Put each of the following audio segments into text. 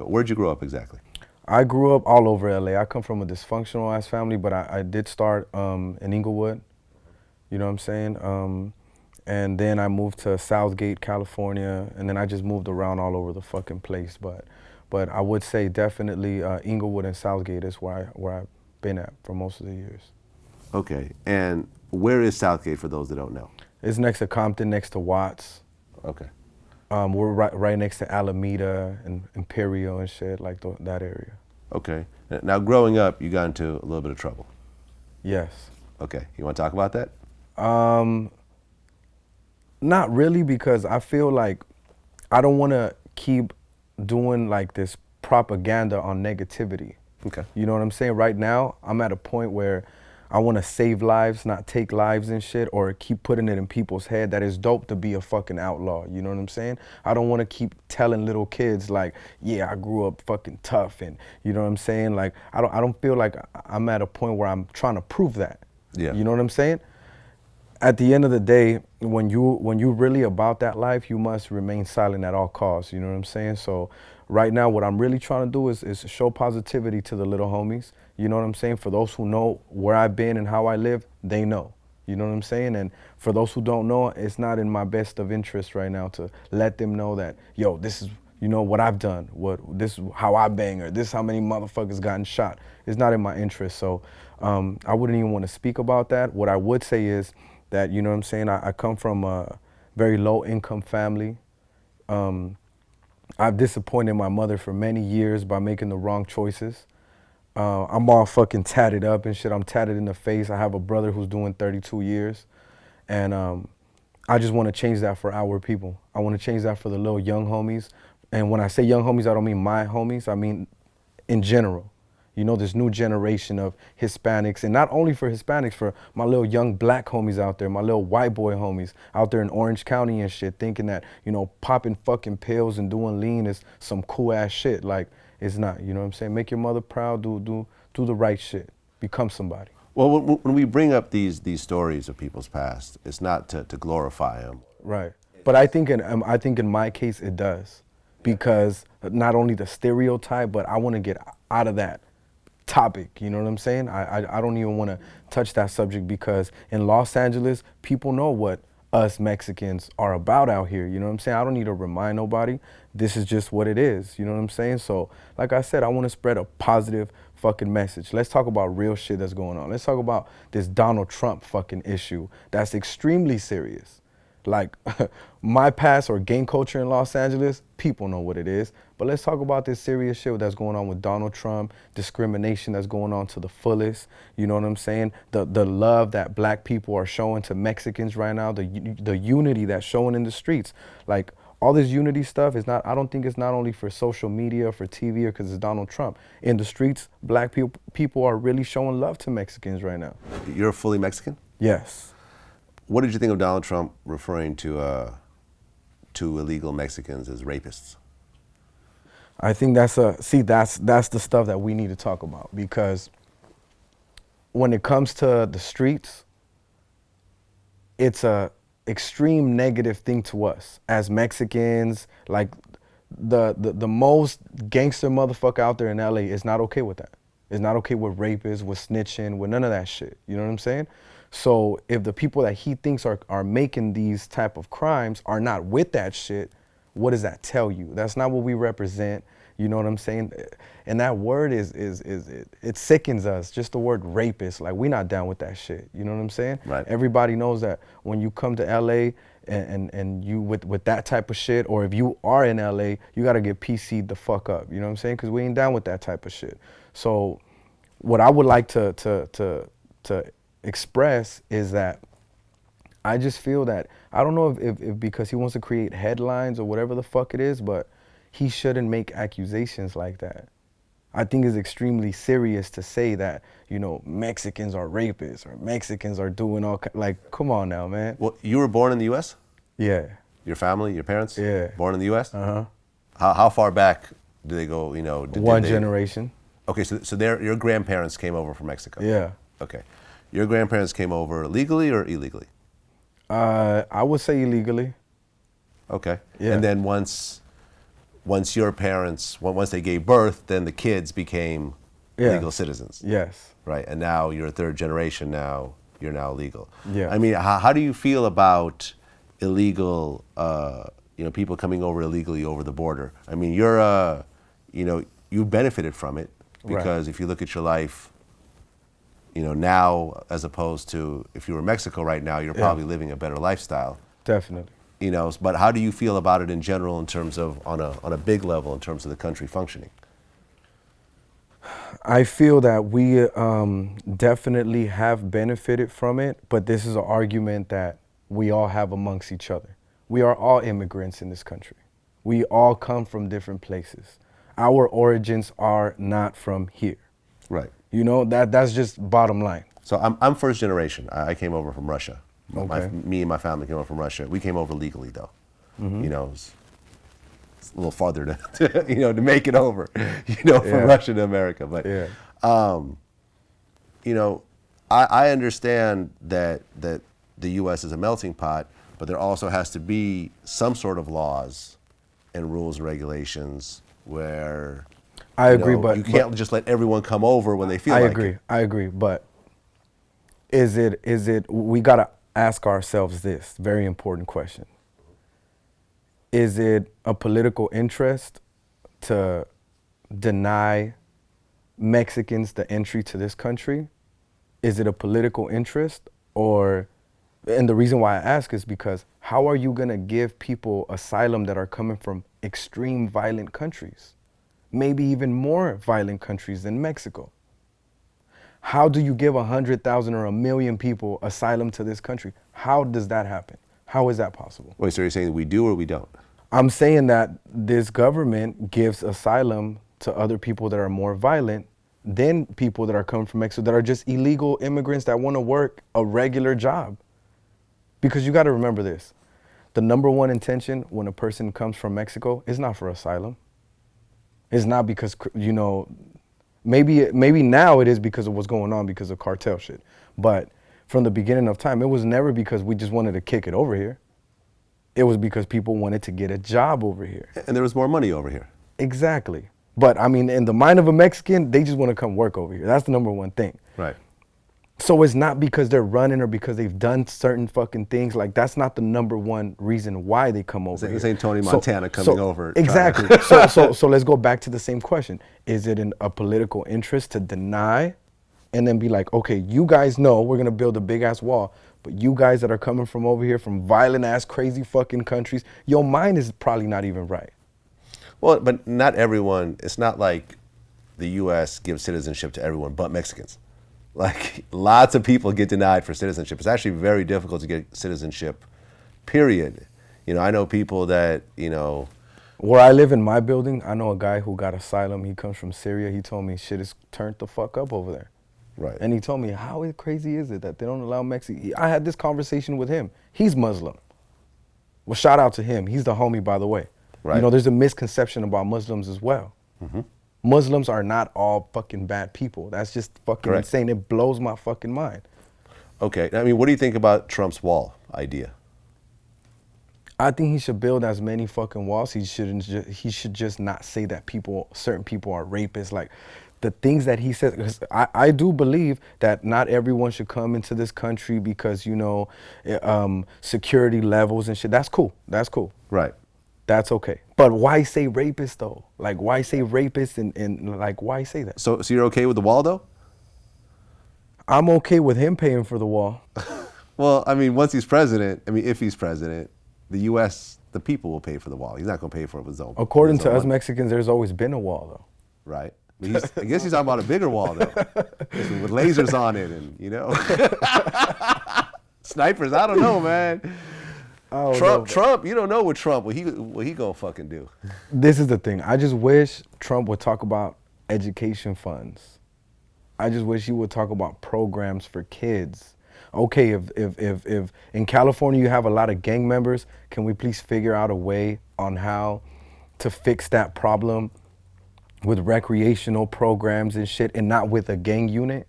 Where'd you grow up exactly? I grew up all over LA. I come from a dysfunctional ass family, but I did start in Inglewood. You know what I'm saying? And then I moved to South Gate, California, and then I just moved around all over the fucking place. But I would say definitely Inglewood and South Gate is where I've been at for most of the years. Okay, and where is Southgate for those that don't know? It's next to Compton, next to Watts. Okay. We're right next to Alameda and Imperial and shit, like that area. Okay. Now, growing up, you got into a little bit of trouble. Yes. Okay. You want to talk about that? Not really, because I feel like I don't want to keep doing like this propaganda on negativity. Okay. You know what I'm saying? Right now, I'm at a point where I want to save lives, not take lives and shit, or keep putting it in people's head that it's dope to be a fucking outlaw. You know what I'm saying? I don't want to keep telling little kids like, yeah, I grew up fucking tough, and you know what I'm saying? Like, I don't feel like I'm at a point where I'm trying to prove that. Yeah. You know what I'm saying? At the end of the day, when you really about that life, you must remain silent at all costs. You know what I'm saying? So right now, what I'm really trying to do is show positivity to the little homies. You know what I'm saying? For those who know where I've been and how I live, they know. You know what I'm saying? And for those who don't know, it's not in my best of interest right now to let them know that, yo, this is, you know, what I've done, this is how I bang, or this is how many motherfuckers gotten shot. It's not in my interest. So I wouldn't even want to speak about that. What I would say is that, you know what I'm saying, I come from a very low income family. I've disappointed my mother for many years by making the wrong choices. I'm all fucking tatted up and shit. I'm tatted in the face. I have a brother who's doing 32 years. And I just want to change that for our people. I want to change that for the little young homies. And when I say young homies, I don't mean my homies. I mean in general. You know, this new generation of Hispanics, and not only for Hispanics, for my little young black homies out there, my little white boy homies out there in Orange County and shit, thinking that, you know, popping fucking pills and doing lean is some cool ass shit. Like, it's not, you know what I'm saying? Make your mother proud, do the right shit, become somebody. Well, when we bring up these stories of people's past, it's not to glorify them. Right. But I think in my case it does, because not only the stereotype, but I want to get out of that topic, you know what I'm saying? I don't even want to touch that subject, because in Los Angeles, people know what us Mexicans are about out here, you know what I'm saying? I don't need to remind nobody. This is just what it is, you know what I'm saying? So, like I said, I want to spread a positive fucking message. Let's talk about real shit that's going on. Let's talk about this Donald Trump fucking issue that's extremely serious. Like, my past or gang culture in Los Angeles, people know what it is. But let's talk about this serious shit that's going on with Donald Trump, discrimination that's going on to the fullest. You know what I'm saying? The love that black people are showing to Mexicans right now, the unity that's showing in the streets. Like, all this unity stuff is not, I don't think it's not only for social media or for TV or because it's Donald Trump. In the streets, black people are really showing love to Mexicans right now. You're fully Mexican? Yes. What did you think of Donald Trump referring to illegal Mexicans as rapists? I think that's the stuff that we need to talk about, because when it comes to the streets, it's a extreme negative thing to us as Mexicans. Like, the most gangster motherfucker out there in LA is not okay with that. It's not okay with rapists, with snitching, with none of that shit. You know what I'm saying? So if the people that he thinks are making these type of crimes are not with that shit, what does that tell you? That's not what we represent. You know what I'm saying? And that word it sickens us. Just the word rapist. Like, we're not down with that shit. You know what I'm saying? Right. Everybody knows that when you come to LA and you with that type of shit, or if you are in LA, you gotta get PC'd the fuck up. You know what I'm saying? Because we ain't down with that type of shit. So what I would like to express is that I just feel that, I don't know if because he wants to create headlines or whatever the fuck it is, but he shouldn't make accusations like that. I think it's extremely serious to say that, you know, Mexicans are rapists or Mexicans are doing all, like, come on now, man. Well, you were born in the U.S.? Yeah. Your family, your parents? Yeah. Born in the U.S.? Uh-huh. How far back do they go, you know? One generation. Okay, so your grandparents came over from Mexico? Yeah. Okay. Your grandparents came over legally or illegally? I would say illegally. Okay. Yeah. And then once once your parents, once they gave birth, then the kids became Yes. legal citizens. Yes. Right, and now you're a third generation now, you're now legal. Yeah. I mean, how do you feel about illegal, people coming over illegally over the border? I mean, you benefited from it because if you look at your life, now as opposed to if you were in Mexico right now, you're probably living a better lifestyle. Definitely. But how do you feel about it in general in terms of, on a big level, in terms of the country functioning? I feel that we definitely have benefited from it, but this is an argument that we all have amongst each other. We are all immigrants in this country. We all come from different places. Our origins are not from here. Right. That's just bottom line. So I'm first generation. I came over from Russia. Okay. Me and my family came over from Russia. We came over legally though. It's a little farther to make it over, from Russia to America. But, I understand that the U.S. is a melting pot, but there also has to be some sort of laws and rules and regulations where I agree, but you can't just let everyone come over when they feel like it. I agree, but is it we got to ask ourselves this very important question. Is it a political interest to deny Mexicans the entry to this country? Is it a political interest? And the reason why I ask is because how are you going to give people asylum that are coming from extreme violent countries? Maybe even more violent countries than Mexico. How do you give 100,000 or 1 million people asylum to this country? How does that happen? How is that possible? Wait, so you're saying we do or we don't? I'm saying that this government gives asylum to other people that are more violent than people that are coming from Mexico, that are just illegal immigrants that want to work a regular job. Because you got to remember this. The number one intention when a person comes from Mexico is not for asylum. It's not because, maybe now it is because of what's going on because of cartel shit. But from the beginning of time, it was never because we just wanted to kick it over here. It was because people wanted to get a job over here. And there was more money over here. Exactly. But I mean, in the mind of a Mexican, they just want to come work over here. That's the number one thing. Right. So it's not because they're running or because they've done certain fucking things. Like, that's not the number one reason why they come over here. This ain't Tony Montana coming over. Exactly. So let's go back to the same question. Is it a political interest to deny and then be like, okay, you guys know we're going to build a big ass wall, but you guys that are coming from over here from violent ass crazy fucking countries, your mind is probably not even right. Well, but not everyone, it's not like the U.S. gives citizenship to everyone but Mexicans. Like, lots of people get denied for citizenship. It's actually very difficult to get citizenship, period. I know people that, Where I live in my building, I know a guy who got asylum. He comes from Syria. He told me shit is turned the fuck up over there. Right. And he told me, how crazy is it that they don't allow Mexican? I had this conversation with him. He's Muslim. Well, shout out to him. He's the homie, by the way. Right. There's a misconception about Muslims as well. Mm-hmm. Muslims are not all fucking bad people. That's just fucking insane. It blows my fucking mind. Okay. I mean, what do you think about Trump's wall idea? I think he should build as many fucking walls. He should just not say that certain people are rapists. Like, the things that he says, 'cause I do believe that not everyone should come into this country because, security levels and shit. That's cool. That's cool. Right. That's okay. But why say rapist though? Like, why say rapist and like, why say that? So you're okay with the wall though? I'm okay with him paying for the wall. Well, I mean, once he's president, if he's president, the U.S., the people will pay for the wall. He's not going to pay for it with his own. According to us Mexicans, there's always been a wall though. Right. I guess he's talking about a bigger wall though, with lasers on it and, snipers. I don't know, man. Trump, you don't know what Trump, what he gonna fucking do. This is the thing. I just wish Trump would talk about education funds. I just wish he would talk about programs for kids. Okay, if in California you have a lot of gang members, can we please figure out a way on how to fix that problem with recreational programs and shit, and not with a gang unit?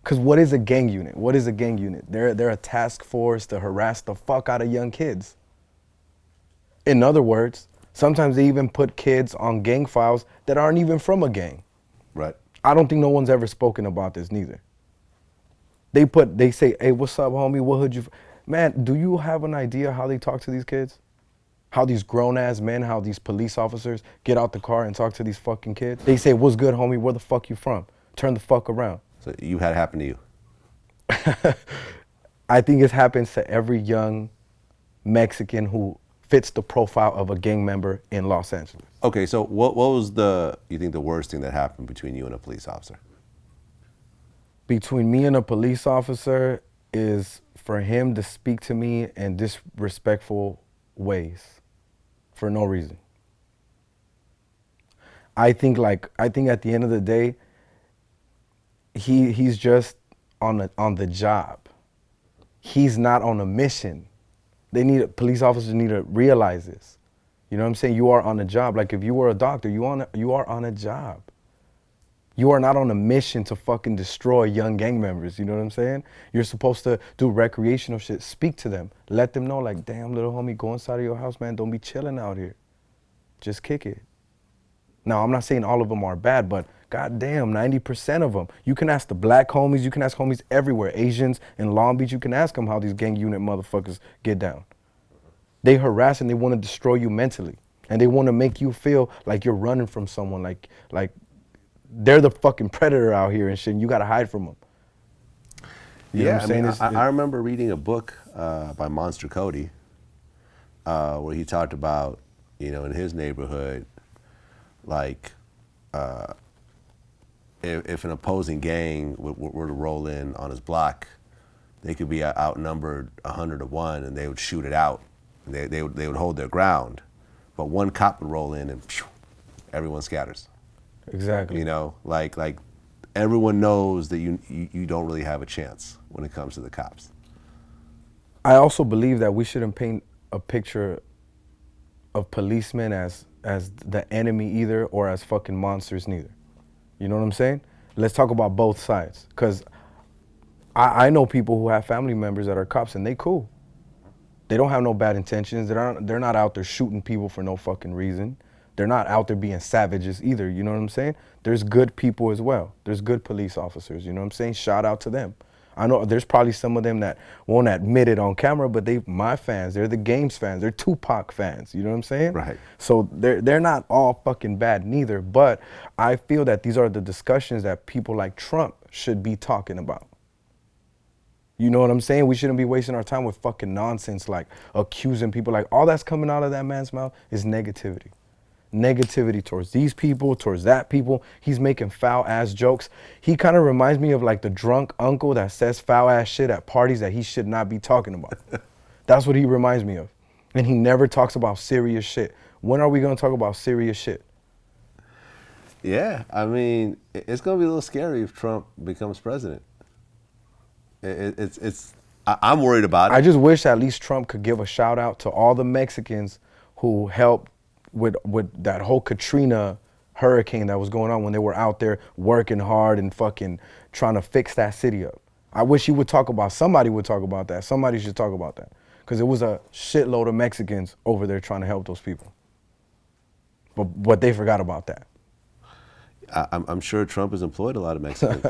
Because what is a gang unit? What is a gang unit? They're a task force to harass the fuck out of young kids. In other words, Sometimes they even put kids on gang files that aren't even from a gang. Right. I don't think no one's ever spoken about this neither. They say, hey, what's up, homie? What hood you? Man, do you have an idea how they talk to these kids? How these grown ass men, how these police officers get out the car and talk to these fucking kids? They say, what's good, homie? Where the fuck you from? Turn the fuck around. So you had it happen to you. I think it happens to every young Mexican who fits the profile of a gang member in Los Angeles. Okay, so what was you think the worst thing that happened between you and a police officer? Between me and a police officer is for him to speak to me in disrespectful ways for no reason. I think at the end of the day, he's just on the job. He's not on a mission. Police officers need to realize this. You know what I'm saying? You are on a job. Like if you were a doctor, you are on a job. You are not on a mission to fucking destroy young gang members. You know what I'm saying? You're supposed to do recreational shit. Speak to them. Let them know, like, damn, little homie, go inside of your house, man. Don't be chilling out here. Just kick it. Now, I'm not saying all of them are bad, but goddamn, 90% of them. You can ask the black homies. You can ask homies everywhere. Asians in Long Beach, you can ask them how these gang unit motherfuckers get down. They harass and they want to destroy you mentally. And they want to make you feel like you're running from someone, like they're the fucking predator out here and shit, and you gotta hide from them. You know what I'm saying? I remember reading a book by Monster Cody where he talked about, in his neighborhood, like if an opposing gang were to roll in on his block, they could be outnumbered 100-1, and they would shoot it out. They would hold their ground, but one cop would roll in and everyone scatters. Exactly. Like everyone knows that you don't really have a chance when it comes to the cops. I also believe that we shouldn't paint a picture of policemen as the enemy either, or as fucking monsters neither. You know what I'm saying? Let's talk about both sides, because I know people who have family members that are cops and they cool. They don't have no bad intentions. They're not out there shooting people for no fucking reason. They're not out there being savages either, you know what I'm saying? There's good people as well. There's good police officers, you know what I'm saying? Shout out to them. I know there's probably some of them that won't admit it on camera, but they my fans. They're the Games fans. They're Tupac fans, you know what I'm saying? Right. So they're not all fucking bad neither, but I feel that these are the discussions that people like Trump should be talking about. You know what I'm saying? We shouldn't be wasting our time with fucking nonsense like accusing people. Like all that's coming out of that man's mouth is negativity. Negativity towards these people, towards that people. He's making foul ass jokes. He kind of reminds me of like the drunk uncle that says foul ass shit at parties that he should not be talking about. That's what he reminds me of. And he never talks about serious shit. When are we going to talk about serious shit? Yeah, I mean, it's going to be a little scary if Trump becomes president. I'm worried about it. I just wish at least Trump could give a shout out to all the Mexicans who helped with that whole Katrina hurricane that was going on when they were out there working hard and fucking trying to fix that city up. I wish somebody would talk about that. Somebody should talk about that. Because it was a shitload of Mexicans over there trying to help those people. But they forgot about that. I'm sure Trump has employed a lot of Mexicans.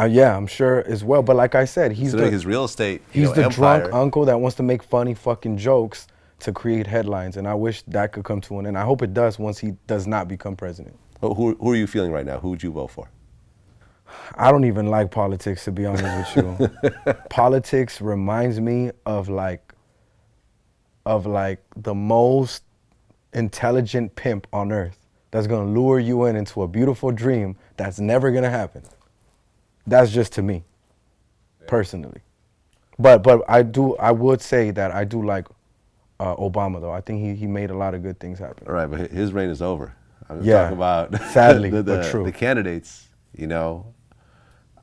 Yeah, I'm sure as well. But like I said, he's his real estate. He's the empire. drunk uncle that wants to make funny fucking jokes to create headlines, and I wish that could come to an end. I hope it does once he does not become president. Who are you feeling right now? Who would you vote for? I don't even like politics, to be honest with you. Politics reminds me of like the most intelligent pimp on earth that's gonna lure you into a beautiful dream that's never gonna happen. That's just to me, personally. But I would say that I do like Obama though. I think he made a lot of good things happen. All right, but his reign is over. I'm talking about sadly, but true. The candidates.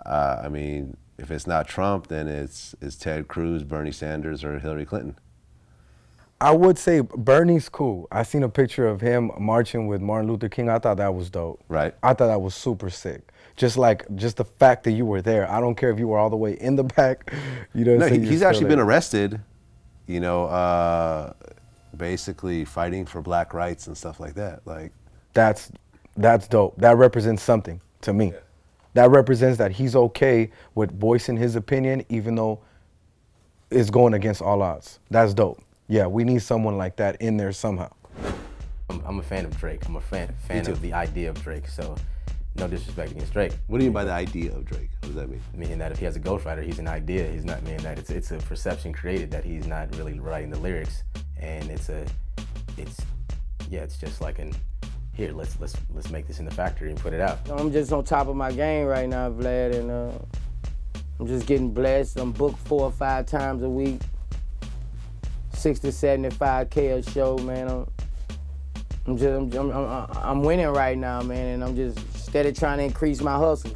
I mean, if it's not Trump, then it's Ted Cruz, Bernie Sanders, or Hillary Clinton. I would say Bernie's cool. I seen a picture of him marching with Martin Luther King. I thought that was dope. Right. I thought that was super sick. Just the fact that you were there. I don't care if you were all the way in the back. You know what I'm saying? He's actually been arrested, basically fighting for black rights and stuff like that. Like, That's dope. That represents something to me. Yeah. That represents that he's okay with voicing his opinion, even though it's going against all odds. That's dope. Yeah, we need someone like that in there somehow. I'm a fan of Drake. I'm a fan too. of the idea of Drake. So, no disrespect against Drake. what do you mean by the idea of Drake? What does that mean? Meaning that if he has a ghostwriter, he's an idea. He's not meaning that it's a perception created that he's not really writing the lyrics, and it's just like here, let's make this in the factory and put it out. I'm just on top of my game right now, Vlad, and I'm just getting blessed. I'm booked 4 or 5 times a week, 60, 75K a show, man. I'm winning right now, man, and I'm just steady trying to increase my hustle.